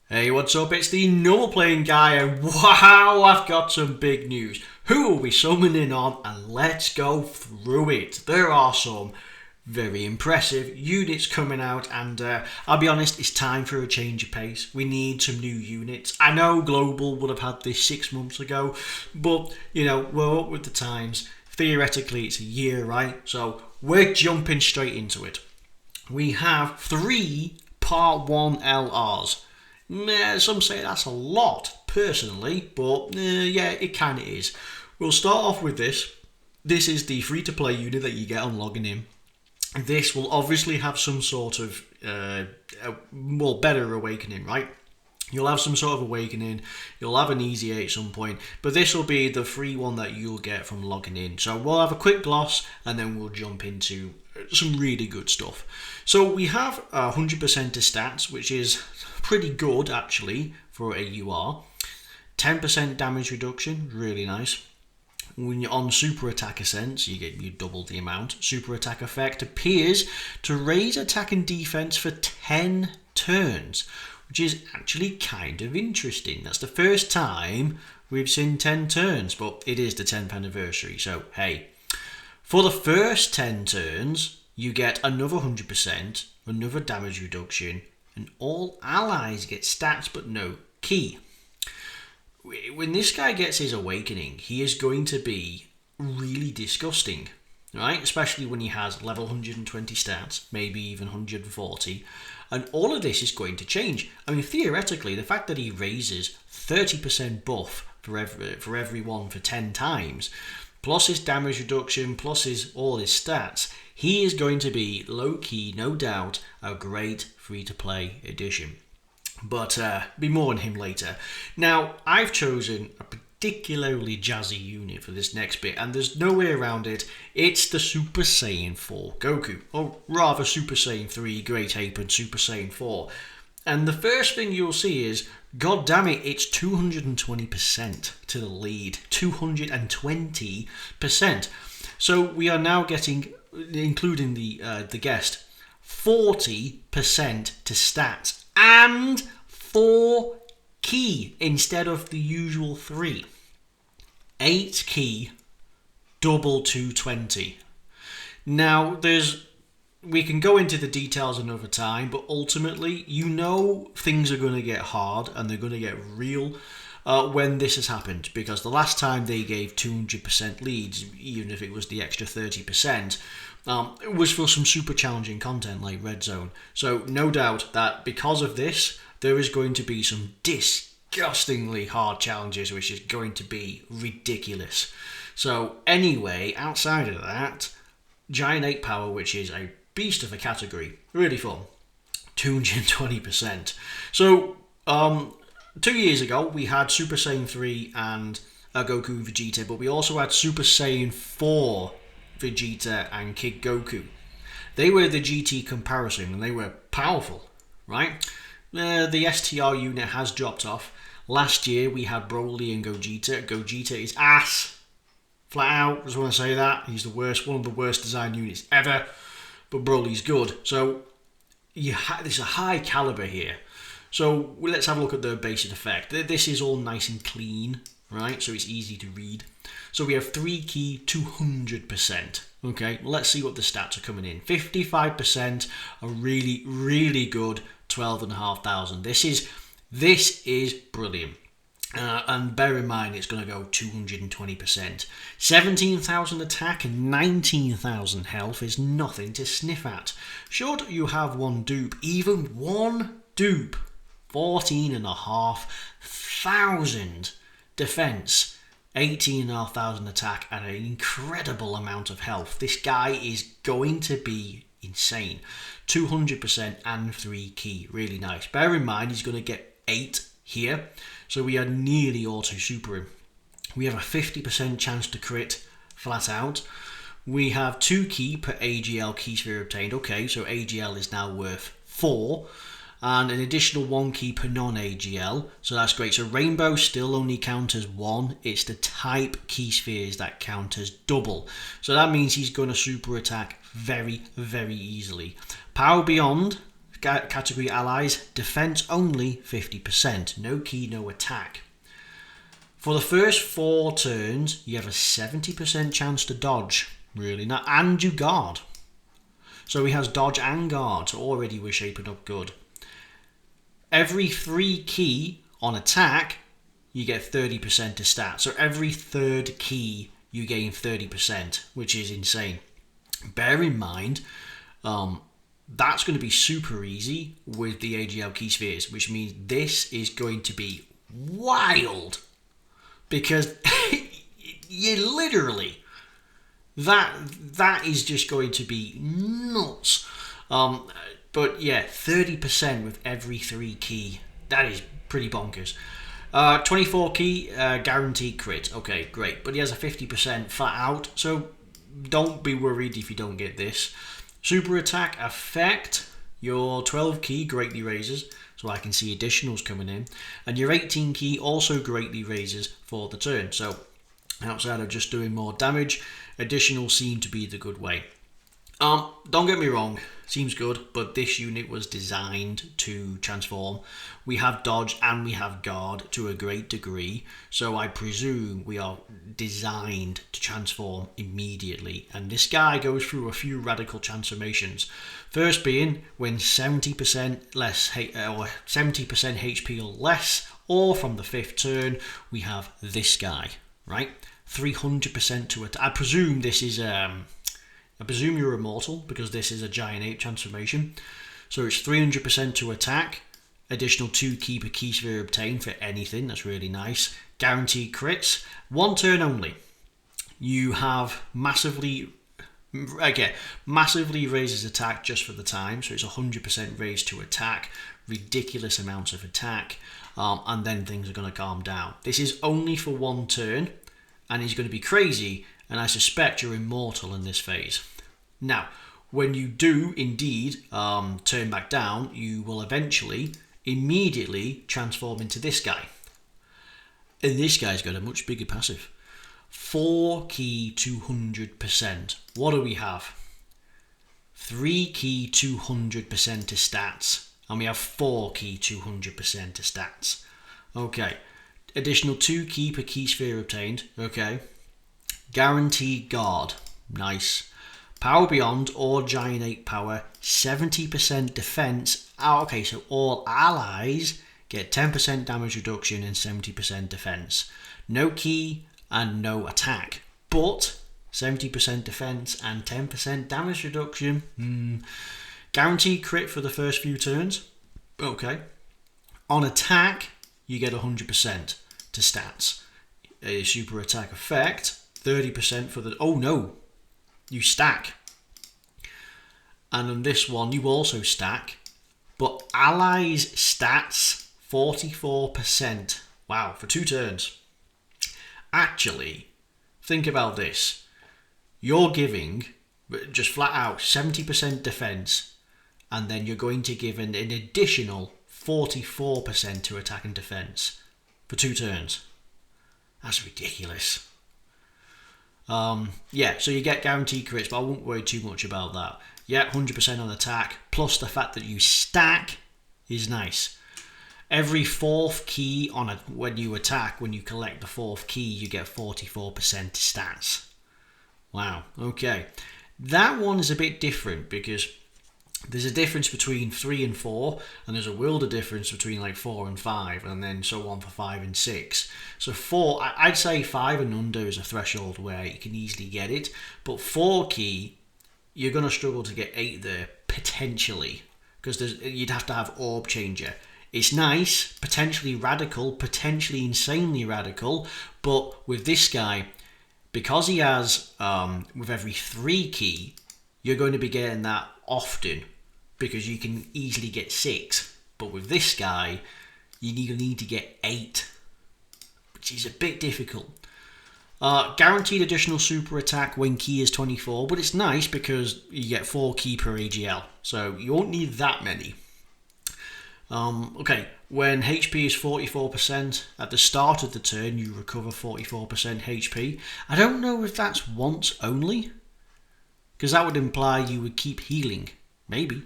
Hey, what's up? It's the normal playing guy, and wow, I've got some big news. Who are we summoning on? And let's go through it. There are some very impressive units coming out, and I'll be honest, it's time for a change of pace. We need some new units. I know Global would have had this 6 months ago, but we're up with the times. Theoretically, it's a year, right? So we're jumping straight into it. We have three Part 1 LRs. Some say that's a lot, personally, but yeah, it kind of is. We'll start off with this. This is the free-to-play unit that you get on logging in. This will obviously have some sort of, better awakening, right? You'll have some sort of awakening, you'll have an easy 8 at some point, but this will be the free one that you'll get from logging in. So we'll have a quick gloss and then we'll jump into some really good stuff. So we have 100% to stats, which is pretty good actually for a UR. 10% damage reduction, really nice. When you're on super attack ascents, you double the amount. Super attack effect appears to raise attack and defense for 10 turns, which is actually kind of interesting. That's the first time we've seen 10 turns, but it is the 10th anniversary, so hey. For the first 10 turns, you get another 100%, another damage reduction, and all allies get stats but no key. When this guy gets his awakening, he is going to be really disgusting, right? Especially when he has level 120 stats, maybe even 140. And all of this is going to change. I mean, theoretically, the fact that he raises 30% buff for everyone for 10 times, plus his damage reduction, plus all his stats, he is going to be low-key, no doubt, a great free-to-play addition. But be more on him later. Now, I've chosen a particularly jazzy unit for this next bit, and there's no way around it. It's the Super Saiyan 4 Goku, or rather Super Saiyan 3 Great Ape and Super Saiyan 4. And the first thing you'll see is, god damn it, it's 220% to the lead. 220%. So we are now getting, including the guest, 40% to stats and 4 key instead of the usual 3. 8 key, double 220. Now, we can go into the details another time, but ultimately, things are going to get hard and they're going to get real when this has happened, because the last time they gave 200% leads, even if it was the extra 30%, it was for some super challenging content like Red Zone. So no doubt that because of this, there is going to be some disgustingly hard challenges, which is going to be ridiculous. So anyway, outside of that, Giant 8 Power, which is a beast of a category, really fun, 220%. So 2 years ago, we had Super Saiyan 3 and Goku and Vegeta, but we also had Super Saiyan 4 Vegeta and Kid Goku. They were the GT comparison, and they were powerful, right? The STR unit has dropped off. Last year, we had Broly and Gogeta. Gogeta is ass. Flat out, just want to say that. He's the worst, one of the worst design units ever. But Broly's good. So, there's a high caliber here. So let's have a look at the basic effect. This is all nice and clean, right? So it's easy to read. So we have 3 key, 200%. Okay, let's see what the stats are coming in. 55%, a really, really good 12,500. This is brilliant. And bear in mind, it's going to go 220%. 17,000 attack and 19,000 health is nothing to sniff at. Should you have one dupe, even one dupe, 14,500 defense, 18,500 attack, and an incredible amount of health. This guy is going to be insane. 200% and 3 key, really nice. Bear in mind, he's going to get 8 here, so we are nearly auto super him. We have a 50% chance to crit flat out. We have 2 key per AGL key sphere obtained. Okay, so AGL is now worth 4. And an additional 1 key per non-AGL, so that's great. So Rainbow still only count as 1. It's the type key spheres that count as double. So that means he's going to super attack very, very easily. Power Beyond category allies, defense only 50%. No ki, no attack. For the first 4 turns, you have a 70% chance to dodge. Really not, and you guard. So he has dodge and guard, so already we're shaping up good. Every 3 ki on attack, you get 30% to stat. So every 3rd ki, you gain 30%, which is insane. Bear in mind, that's going to be super easy with the AGL key spheres, which means this is going to be wild. Because you literally, that is just going to be nuts. But yeah, 30% with every 3 ki. That is pretty bonkers. 24 ki, guaranteed crit. Okay, great. But he has a 50% flat out, so don't be worried if you don't get this. Super attack effect. Your 12 ki greatly raises, so I can see additionals coming in. And your 18 ki also greatly raises for the turn. So outside of just doing more damage, additionals seem to be the good way. Don't get me wrong, seems good, but this unit was designed to transform. We have dodge and we have guard to a great degree, so I presume we are designed to transform immediately. And this guy goes through a few radical transformations. First being when 70% less or 70% HP or less, or from the 5th turn, we have this guy, right? 300% to attack. I presume this is I presume you're immortal because this is a giant ape transformation. So it's 300% to attack. Additional 2 ki per ki sphere obtained for anything. That's really nice. Guaranteed crits. 1 turn only. You have massively raises attack just for the time. So it's 100% raise to attack. Ridiculous amounts of attack. And then things are going to calm down. This is only for 1 turn. And he's going to be crazy. And I suspect you're immortal in this phase. Now, when you do indeed turn back down, you will eventually, immediately transform into this guy. And this guy's got a much bigger passive. 4 ki 200%. What do we have? 3 ki 200% to stats. And we have 4 ki 200% to stats. Okay. Additional 2 ki per ki sphere obtained. Okay. Guaranteed guard. Nice. Power beyond or giant ape power. 70% defense. Okay, so all allies get 10% damage reduction and 70% defense. No ki and no attack. But 70% defense and 10% damage reduction. Guaranteed crit for the first few turns. Okay. On attack, you get 100% to stats. A super attack effect. 30% for the... Oh no! You stack. And on this one, you also stack. But allies stats 44%. Wow, for 2 turns. Actually, think about this. You're giving, just flat out, 70% defense. And then you're going to give an additional 44% to attack and defense. For 2 turns. That's ridiculous. Yeah, so you get guaranteed crits, but I won't worry too much about that. Yeah, 100% on attack, plus the fact that you stack is nice. Every 4th ki when you attack, when you collect the 4th ki, you get 44% stats. Wow, okay. That one is a bit different because there's a difference between 3 and 4, and there's a world of difference between like 4 and 5, and then so on for 5 and 6. So 4, I'd say 5 and under is a threshold where you can easily get it, but 4 ki, you're going to struggle to get 8 there, potentially, because you'd have to have orb changer. It's nice, potentially radical, potentially insanely radical, but with this guy, because he has, with every 3 ki, you're going to be getting that often, because you can easily get 6. But with this guy, you need to get 8, which is a bit difficult. Guaranteed additional super attack when ki is 24, but it's nice because you get 4 ki per AGL, so you won't need that many. Okay, when HP is 44%, at the start of the turn you recover 44% HP. I don't know if that's once only, because that would imply you would keep healing, maybe.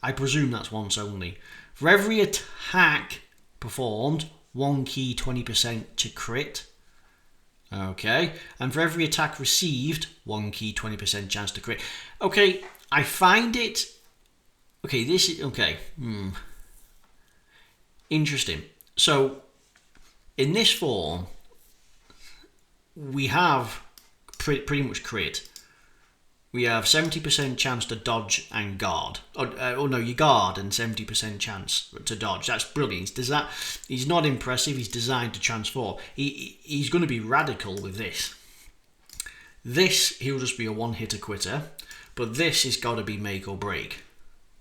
I presume that's once only. For every attack performed, 1 key 20% to crit. Okay, and for every attack received, 1 key 20% chance to crit. Okay, I find it... Okay, this is... Okay, interesting. So, in this form, we have pretty much crit. We have 70% chance to dodge and guard. Oh no, you guard and 70% chance to dodge. That's brilliant. He's not impressive. He's designed to transform. He's going to be radical with this. This, he'll just be a one-hitter quitter. But this has got to be make or break.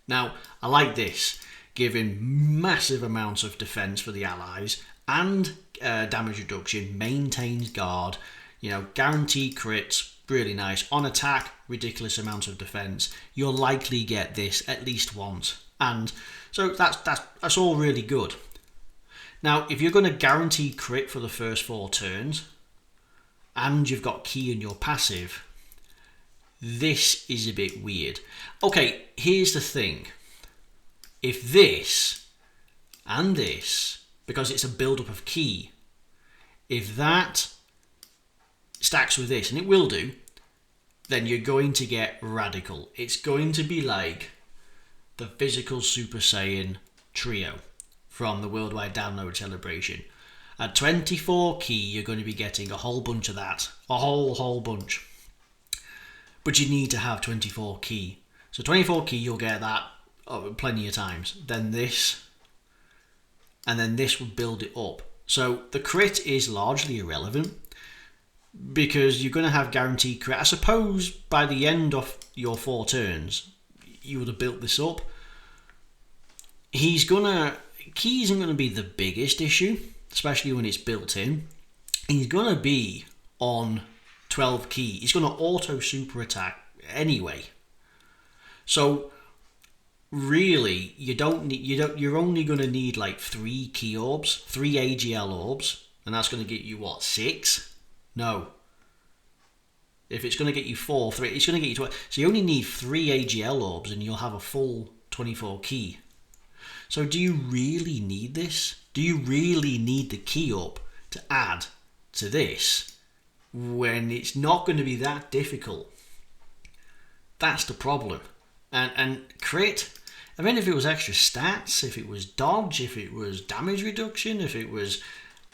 Now, I like this. Giving massive amounts of defense for the allies and damage reduction. Maintains guard. You know, guaranteed crits. Really nice. On attack, ridiculous amounts of defense. You'll likely get this at least once. And so that's all really good. Now, if you're going to guarantee crit for the first 4 turns, and you've got key in your passive, this is a bit weird. Okay, here's the thing. If this and this, because it's a build-up of key, if that stacks with this, and it will do, then you're going to get radical. It's going to be like the physical Super Saiyan trio from the Worldwide Download Celebration. At 24 key, you're going to be getting a whole bunch of that. A whole bunch. But you need to have 24 key. So 24 key, you'll get that plenty of times. Then this, and then this will build it up. So the crit is largely irrelevant, because you're going to have guaranteed crit. I suppose by the end of your 4 turns, you would have built this up. Key isn't going to be the biggest issue, especially when it's built in. He's going to be on 12 key. He's going to auto super attack anyway. So really, you're only going to need like 3 key orbs, 3 AGL orbs, and that's going to get you what, 6? No. If it's going to get you 4, 3, it's going to get you 12. So you only need 3 AGL orbs and you'll have a full 24 key. So do you really need this? Do you really need the key up to add to this when it's not going to be that difficult? That's the problem. And crit, I mean, if it was extra stats, if it was dodge, if it was damage reduction, if it was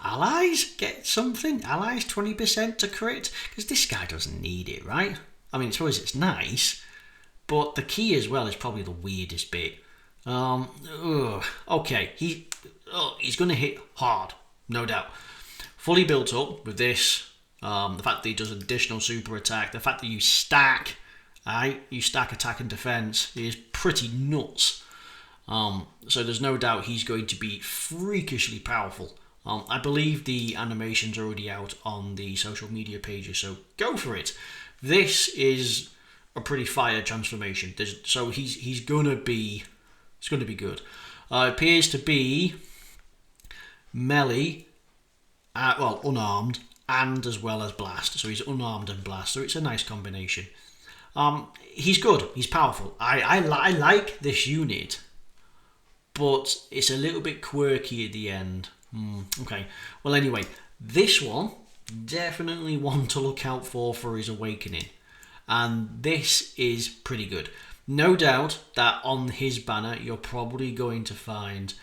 allies, get something. Allies 20% to crit, because this guy doesn't need it, right? I mean, I suppose it's nice, but the key as well is probably the weirdest bit. Okay, he's going to hit hard, no doubt. Fully built up with this. The fact that he does additional super attack, the fact that you stack attack and defense is pretty nuts. So there's no doubt he's going to be freakishly powerful. I believe the animation's already out on the social media pages, so go for it. This is a pretty fire transformation. So he's gonna be good. Appears to be melee, unarmed, and as well as blast. So he's unarmed and blast. So it's a nice combination. He's good. He's powerful. I like this unit, but it's a little bit quirky at the end. Okay, well anyway, this one, definitely one to look out for his awakening. And this is pretty good. No doubt that on his banner, you're probably going to find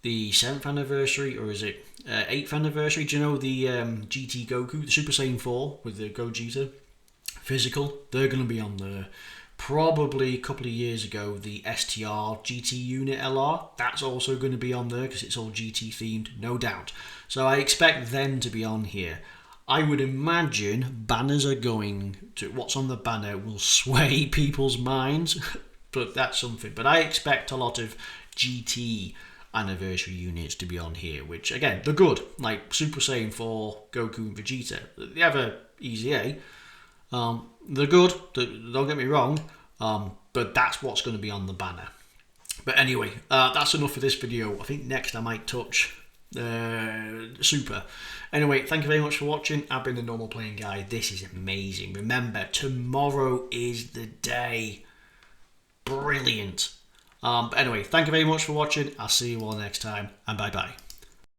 the 7th anniversary, or is it 8th anniversary? Do you know the GT Goku, the Super Saiyan 4 with the Gogeta physical? They're going to be on there. Probably a couple of years ago, the STR GT Unit LR, that's also going to be on there because it's all GT themed, no doubt. So I expect them to be on here. I would imagine banners are going to, what's on the banner will sway people's minds, but that's something. But I expect a lot of GT anniversary units to be on here, which again, they're good, like Super Saiyan 4, Goku and Vegeta. They have a easy A. They're good, don't get me wrong, but that's what's going to be on the banner. But anyway, that's enough for this video. I think next I might touch Super. Anyway, thank you very much for watching. I've been the Normal Playing Guy. This is amazing. Remember, tomorrow is the day. Brilliant. But anyway, thank you very much for watching. I'll see you all next time, and bye bye.